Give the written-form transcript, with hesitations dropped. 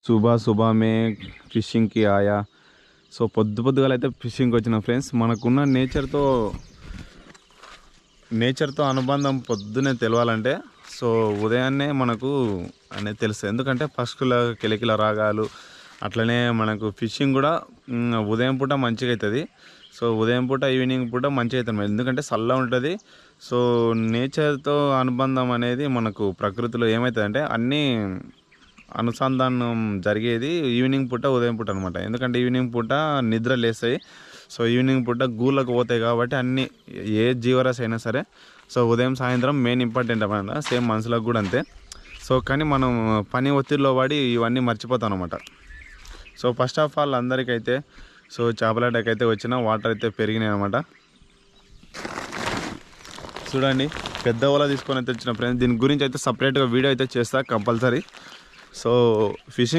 सुबह सुबह में ఫిషింగ్ కి ఆయా. సో పొద్దుగాల అయితే ఫిషింగ్కి వచ్చిన ఫ్రెండ్స్. మనకున్న నేచర్తో అనుబంధం పొద్దునే తెలవాలంటే సో ఉదయాన్నే మనకు అనేది తెలుస్తుంది. ఎందుకంటే పక్షుల కిలకిల రాగాలు అట్లనే మనకు ఫిషింగ్ కూడా ఉదయం పూట మంచిగా అవుతుంది. సో ఉదయం పూట ఈవినింగ్ పూట మంచిగా అవుతుంది, ఎందుకంటే చల్లగా ఉంటుంది. సో నేచర్తో అనుబంధం అనేది మనకు ప్రకృతిలో ఏమవుతుందంటే అన్నీ అనుసంధానం జరిగేది ఈవినింగ్ పూట ఉదయం పూట అనమాట. ఎందుకంటే ఈవినింగ్ పూట నిద్ర లేస్తాయి. సో ఈవినింగ్ పూట గూళ్ళకు పోతాయి కాబట్టి అన్నీ ఏ జీవరాశి అయినా సరే సో ఉదయం సాయంత్రం మెయిన్ ఇంపార్టెంట్ అన్నమాట. సేమ్ మనుషులకు కూడా అంతే. సో కానీ మనం పని ఒత్తిడిలో పడి ఇవన్నీ మర్చిపోతాం అనమాట. సో ఫస్ట్ ఆఫ్ ఆల్ అందరికైతే సో చేపలటకి అయితే వచ్చిన వాటర్ అయితే పెరిగినాయి అనమాట. చూడండి పెద్ద వల తీసుకొని అయితే వచ్చిన ఫ్రెండ్స్. దీని గురించి అయితే సపరేట్గా వీడియో అయితే చేస్తా కంపల్సరీ. So fishing